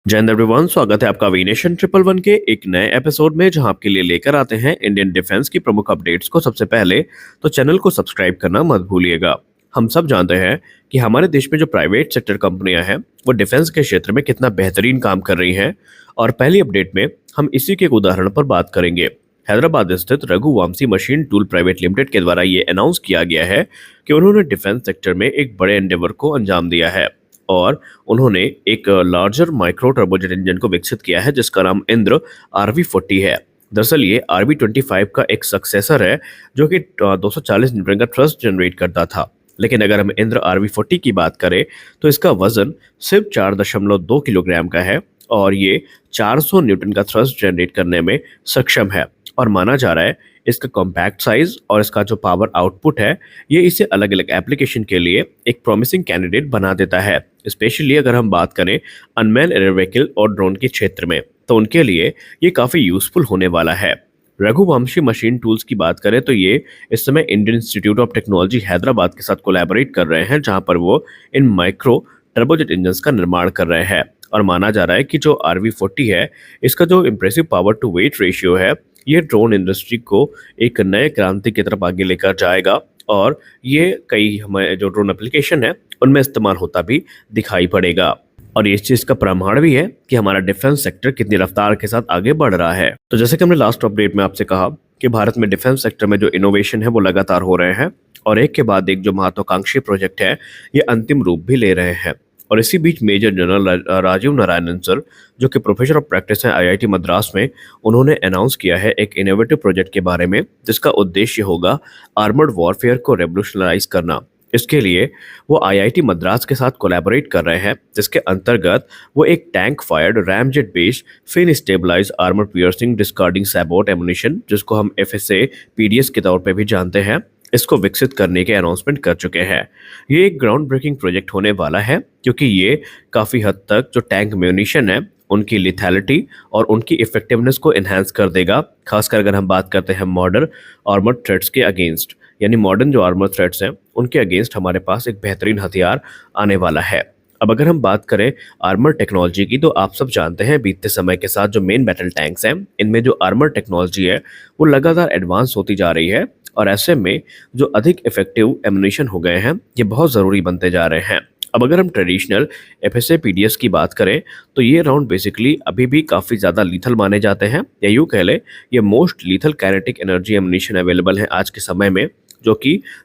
जय हिंद एवरीवन, स्वागत है आपका वीनेशन ट्रिपल वन के एक नए एपिसोड में, जहां आपके लिए लेकर आते हैं इंडियन डिफेंस की प्रमुख अपडेट्स को सबसे पहले। तो चैनल को सब्सक्राइब करना मत भूलिएगा। हम सब जानते हैं कि हमारे देश में जो प्राइवेट सेक्टर कंपनियां हैं वो डिफेंस के क्षेत्र में कितना बेहतरीन काम कर रही हैं। और पहली अपडेट में हम इसी के एक उदाहरण पर बात करेंगे। हैदराबाद स्थित Raghuvanshi machine tool private limited के द्वारा ये अनाउंस किया गया है कि उन्होंने डिफेंस सेक्टर में एक बड़े एंडेवर को अंजाम दिया है और उन्होंने एक लार्जर माइक्रो टर्बोजेट इंजन को विकसित किया है जिसका नाम इंद्र RV40 है। दरअसल ये RV25 का एक सक्सेसर है जो कि 240 न्यूटन का थ्रस्ट जनरेट करता था। लेकिन अगर हम इंद्र RV40 की बात करें तो इसका वजन सिर्फ 4.2 किलोग्राम का है और ये 400 न्यूटन का थ्रस्ट जनरेट करने में सक्षम है। और माना जा रहा है इसका कॉम्पैक्ट साइज और इसका जो पावर आउटपुट है ये इसे अलग अलग एप्लीकेशन के लिए एक प्रॉमिसिंग कैंडिडेट बना देता है। स्पेशली अगर हम बात करें अनमैन एयर व्हीकल और ड्रोन के क्षेत्र में तो उनके लिए ये काफ़ी यूजफुल होने वाला है। रघुवंशी मशीन टूल्स की बात करें तो ये इस समय Indian institute of technology Hyderabad के साथ कोलैबोरेट कर रहे हैं, जहां पर वो इन माइक्रो टर्बोजेट इंजन का निर्माण कर रहे हैं। और माना जा रहा है कि जो RV40 है इसका जो impressive power to weight ratio है ये ड्रोन इंडस्ट्री को एक नए क्रांति की तरफ आगे लेकर जाएगा और ये कई हमारे जो ड्रोन एप्लीकेशन है उनमें इस्तेमाल होता भी दिखाई पड़ेगा। और इस चीज का प्रमाण भी है कि हमारा डिफेंस सेक्टर कितनी रफ्तार के साथ आगे बढ़ रहा है। तो जैसे कि हमने लास्ट अपडेट में आपसे कहा कि भारत में डिफेंस सेक्टर में जो इनोवेशन है वो लगातार हो रहे हैं और एक के बाद एक जो महत्वाकांक्षी प्रोजेक्ट है ये अंतिम रूप भी ले रहे हैं। और इसी बीच major general Rajiv Narayanan sir, जो कि प्रोफेसर ऑफ प्रैक्टिस हैं IIT मद्रास में, उन्होंने अनाउंस किया है एक इनोवेटिव प्रोजेक्ट के बारे में जिसका उद्देश्य होगा आर्मर्ड वॉरफेयर को रेवोल्यूशनराइज करना। इसके लिए वो IIT मद्रास के साथ कोलैबोरेट कर रहे हैं जिसके अंतर्गत वो एक tank fired ramjet based fin stabilise armour piercing discarding sabot ammunition, जिसको हम FSA PDS के तौर पे भी जानते हैं, इसको विकसित करने के अनाउंसमेंट कर चुके हैं। ये एक ग्राउंड ब्रेकिंग प्रोजेक्ट होने वाला है क्योंकि ये काफ़ी हद तक जो टैंक म्यूनिशन है उनकी लिथैलिटी और उनकी इफेक्टिवनेस को इन्हांस कर देगा, खासकर अगर हम बात करते हैं मॉडर्न आर्मर थ्रेट्स के अगेंस्ट। यानी मॉडर्न जो आर्मर थ्रेट्स हैं उनके अगेंस्ट हमारे पास एक बेहतरीन हथियार आने वाला है। अब अगर हम बात करें आर्मर टेक्नोलॉजी की तो आप सब जानते हैं बीतते समय के साथ जो मेन बैटल टैंक्स हैं इनमें जो आर्मर टेक्नोलॉजी है वो लगातार एडवांस होती जा रही है और ऐसे में जो अधिक इफेक्टिव एमुनिशन हो गए हैं ये बहुत ज़रूरी बनते जा रहे हैं। अब अगर हम ट्रेडिशनल FSA PDS की बात करें तो ये राउंड बेसिकली अभी भी काफ़ी ज़्यादा लीथल माने जाते हैं, या यूँ कह लें ये most lethal kinetic energy ammunition available है आज के समय में, जो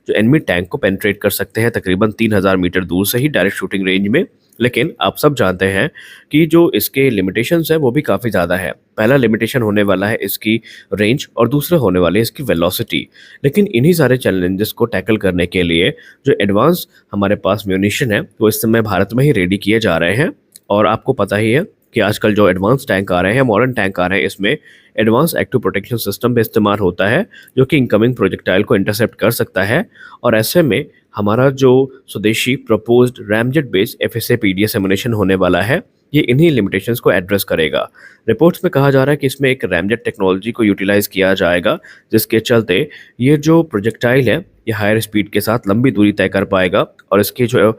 एनिमी टैंक को पेनिट्रेट कर सकते हैं तकरीबन 3000 मीटर दूर से ही डायरेक्ट शूटिंग रेंज में। लेकिन आप सब जानते हैं कि जो इसके लिमिटेशंस है वो भी काफ़ी ज़्यादा है। पहला लिमिटेशन होने वाला है इसकी रेंज और दूसरा होने वाली है इसकी वेलोसिटी। लेकिन इन्हीं सारे चैलेंजेस को टैकल करने के लिए जो एडवांस हमारे पास म्यूनिशन है वो इस समय भारत में ही रेडी किए जा रहे हैं। और आपको पता ही है कि आजकल जो एडवांस टैंक आ रहे हैं, मॉडर्न टैंक आ रहे हैं, इसमें एडवांस एक्टिव प्रोटेक्शन सिस्टम भी इस्तेमाल होता है जो कि इनकमिंग प्रोजेक्टाइल को इंटरसेप्ट कर सकता है। और ऐसे में हमारा जो स्वदेशी proposed ramjet based FSA PDS ammunition होने वाला है ये इन्हीं लिमिटेशंस को एड्रेस करेगा। रिपोर्ट्स में कहा जा रहा है कि इसमें एक रैमजेट टेक्नोलॉजी को यूटिलाइज किया जाएगा जिसके चलते ये जो प्रोजेक्टाइल है ये हायर स्पीड के साथ लंबी दूरी तय कर पाएगा और इसकी जो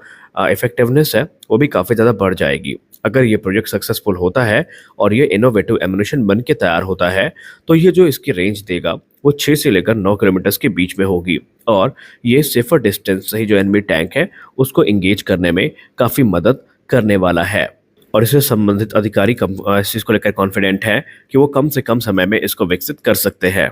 इफेक्टिवनेस है वो भी काफ़ी ज़्यादा बढ़ जाएगी। अगर ये प्रोजेक्ट सक्सेसफुल होता है और ये इनोवेटिव एमुनेशन बन के तैयार होता है तो ये जो इसकी रेंज देगा वो 6 से लेकर 9 किलोमीटर के बीच में होगी और ये सेफर डिस्टेंस से ही जो एनिमी टैंक है उसको इंगेज करने में काफ़ी मदद करने वाला है। और इससे संबंधित अधिकारी इस चीज़ को लेकर कॉन्फिडेंट है कि वो कम से कम समय में इसको विकसित कर सकते हैं।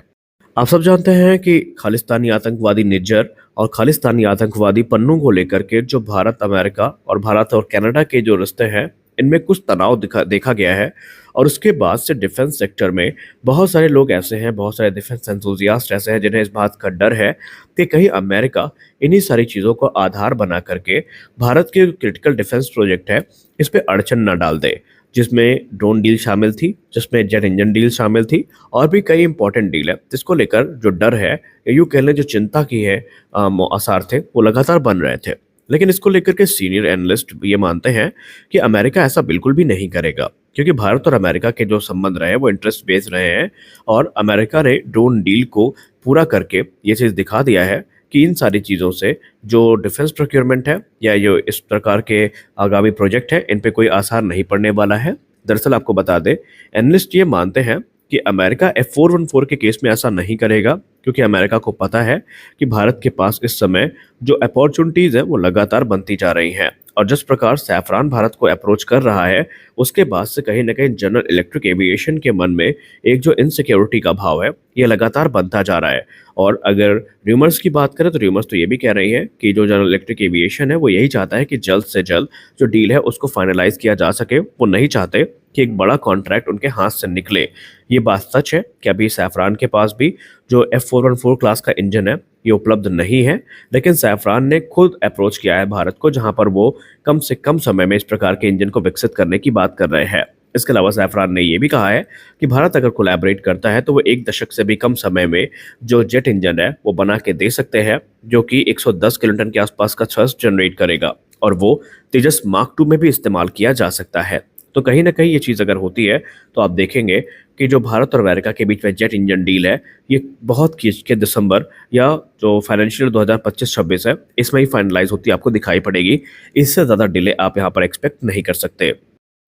आप सब जानते हैं कि खालिस्तानी आतंकवादी निज्जर और खालिस्तानी आतंकवादी पन्नू को लेकर के जो भारत अमेरिका और भारत और कनाडा के जो रिश्ते हैं इनमें कुछ तनाव देखा गया है। और उसके बाद से डिफेंस सेक्टर में बहुत सारे लोग ऐसे हैं, बहुत सारे डिफेंस एंथुजियास्ट ऐसे हैं जिन्हें इस बात का डर है कि कहीं अमेरिका इन्हीं सारी चीज़ों को आधार बना करके भारत के क्रिटिकल डिफेंस प्रोजेक्ट है इस पर अड़चन न डाल दे, जिसमें ड्रोन डील शामिल थी, जिसमें जेट इंजन डील शामिल थी और भी कई इंपॉर्टेंट डील है जिसको लेकर जो डर है या यूँ कह लें जो चिंता की है आसार थे वो लगातार बन रहे थे। लेकिन इसको लेकर के सीनियर एनालिस्ट ये मानते हैं कि अमेरिका ऐसा बिल्कुल भी नहीं करेगा क्योंकि भारत और अमेरिका के जो संबंध रहे हैं वो इंटरेस्ट बेस्ड रहे हैं और अमेरिका ने ड्रोन डील को पूरा करके ये चीज़ दिखा दिया है कि इन सारी चीज़ों से जो डिफेंस प्रोक्योरमेंट है या जो इस प्रकार के आगामी प्रोजेक्ट है इन पे कोई आसार नहीं पड़ने वाला है। दरअसल आपको बता दें, एनालिस्ट ये मानते हैं कि अमेरिका F414 के केस में ऐसा नहीं करेगा, क्योंकि अमेरिका को पता है कि भारत के पास इस समय जो अपॉर्चुनिटीज़ है वो लगातार बनती जा रही हैं। और जिस प्रकार सैफरान भारत को अप्रोच कर रहा है, उसके बाद से कहीं न कहीं जनरल इलेक्ट्रिक एविएशन के मन में एक जो इनसिक्योरिटी का भाव है, ये लगातार बनता जा रहा है। और अगर र्यूमर्स की बात करें तो र्यूमर्स तो ये भी कह रही हैं कि जो जनरल इलेक्ट्रिक एविएशन है वो यही चाहता है कि जल्द से जल्द जो डील है उसको फाइनलाइज़ किया जा सके। वो नहीं चाहते कि एक बड़ा कॉन्ट्रैक्ट उनके हाथ से निकले। ये बात सच है कि अभी सैफरान के पास भी जो F414 क्लास का इंजन है ये उपलब्ध नहीं है, लेकिन सैफरान ने खुद अप्रोच किया है भारत को, जहां पर वो कम से कम समय में इस प्रकार के इंजन को विकसित करने की बात कर रहे हैं। इसके अलावा सैफरान ने ये भी कहा है कि भारत अगर कोलैबोरेट करता है तो वो 1 दशक से भी कम समय में जो जेट इंजन है वो बना के दे सकते हैं, जो कि 110 किलोटन के आसपास का थ्रस्ट जनरेट करेगा और वो तेजस मार्क 2 में भी इस्तेमाल किया जा सकता है। तो कहीं ना कहीं ये चीज़ अगर होती है तो आप देखेंगे कि जो भारत और अमेरिका के बीच में जेट इंजन डील है ये बहुत खींच के दिसंबर या जो फाइनेंशियल 2025-26 है इसमें ही फाइनलाइज होती आपको दिखाई पड़ेगी। इससे ज़्यादा डिले आप यहाँ पर एक्सपेक्ट नहीं कर सकते।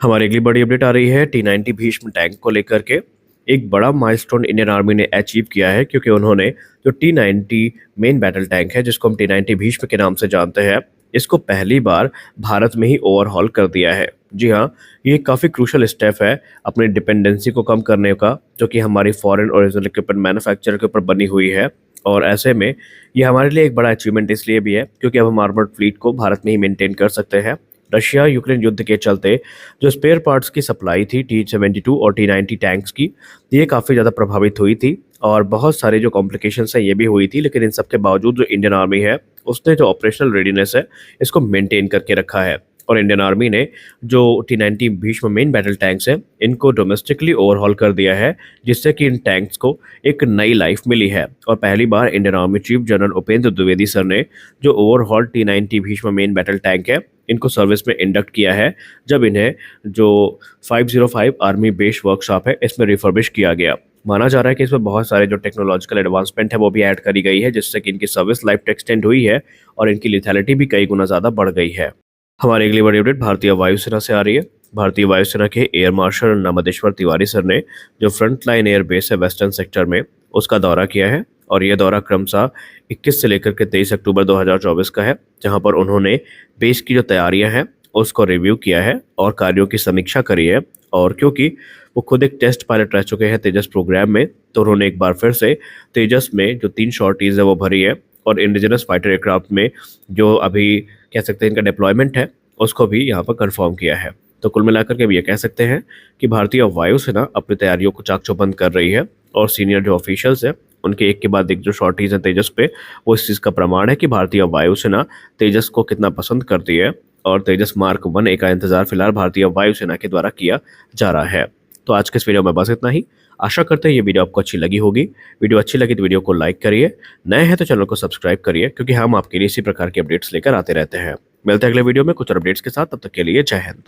हमारी अगली बड़ी अपडेट आ रही है T90 भीष्म टैंक को लेकर के। एक बड़ा माइलस्टोन इंडियन आर्मी ने अचीव किया है, क्योंकि उन्होंने जो T90 मेन बैटल टैंक है जिसको हम T90 भीष्म के नाम से जानते हैं, इसको पहली बार भारत में ही ओवरहॉल कर दिया है। जी हाँ, ये काफ़ी क्रूशल स्टेप है अपनी डिपेंडेंसी को कम करने का, जो कि हमारी फॉरेन ओरिजिनल इक्विपमेंट मैन्युफैक्चर के ऊपर बनी हुई है। और ऐसे में ये हमारे लिए एक बड़ा अचीवमेंट इसलिए भी है क्योंकि अब हम आर्मर्ड फ्लीट को भारत में ही मेंटेन कर सकते हैं। रशिया यूक्रेन युद्ध के चलते जो स्पेयर पार्ट्स की सप्लाई थी T72 और T90 टैंक्स की, ये काफ़ी ज़्यादा प्रभावित हुई थी और बहुत सारे जो कॉम्प्लिकेशंस है ये भी हुई थी। लेकिन इन सब के बावजूद जो इंडियन आर्मी है उसने जो ऑपरेशनल रेडीनेस है इसको मेंटेन करके रखा है। और इंडियन आर्मी ने जो T90 Bhishma main battle tanks हैं इनको डोमेस्टिकली ओवरहॉल कर दिया है, जिससे कि इन टैंक्स को एक नई लाइफ मिली है। और पहली बार Indian army chief general Upendra Dwivedi sir ने जो overhaul T90 Bhishma main battle tank है इनको सर्विस में इंडक्ट किया है, जब इन्हें जो 505 आर्मी बेस वर्कशॉप है इसमें रिफर्बिश किया गया। माना जा रहा है कि इसमें बहुत सारे जो टेक्नोलॉजिकल एडवांसमेंट है वो भी ऐड करी गई है, जिससे कि इनकी सर्विस लाइफ एक्सटेंड हुई है और इनकी लिथैलिटी भी कई गुना ज़्यादा बढ़ गई है। हमारी अगली बड़ी अपडेट भारतीय वायुसेना से आ रही है। भारतीय वायुसेना के एयर मार्शल नमदेश्वर तिवारी सर ने जो फ्रंट लाइन एयर बेस है वेस्टर्न सेक्टर में उसका दौरा किया है। और ये दौरा क्रमशः 21 से लेकर के 23 अक्टूबर 2024 का है, जहां पर उन्होंने बेस की जो तैयारियां हैं उसको रिव्यू किया है और कार्यों की समीक्षा करी है। और क्योंकि वो खुद एक टेस्ट पायलट रह चुके हैं तेजस प्रोग्राम में, तो उन्होंने एक बार फिर से तेजस में जो 3 शॉर्टीज है वो भरी है और इंडिजिनस फाइटर एयरक्राफ्ट में जो अभी कह सकते हैं इनका डिप्लॉयमेंट है उसको भी यहाँ पर कंफर्म किया है। तो कुल मिलाकर के भी ये कह सकते हैं कि भारतीय वायुसेना अपनी तैयारियों को चाक चौबंद कर रही है और सीनियर जो ऑफिशियल्स हैं उनके एक के बाद एक जो शॉर्टीज हैं तेजस पे, वो इस चीज़ का प्रमाण है कि भारतीय वायुसेना तेजस को कितना पसंद करती है। और तेजस मार्क 1A का इंतजार फिलहाल भारतीय वायुसेना के द्वारा किया जा रहा है। तो आज के इस वीडियो में बस इतना ही। आशा करते हैं ये वीडियो आपको अच्छी लगी होगी। वीडियो अच्छी लगी तो वीडियो को लाइक करिए, नए हैं तो चैनल को सब्सक्राइब करिए, क्योंकि हम आपके लिए इसी प्रकार के अपडेट्स लेकर आते रहते हैं। मिलते हैं अगले वीडियो में कुछ और अपडेट्स के साथ, तब तक के लिए जय हिंद।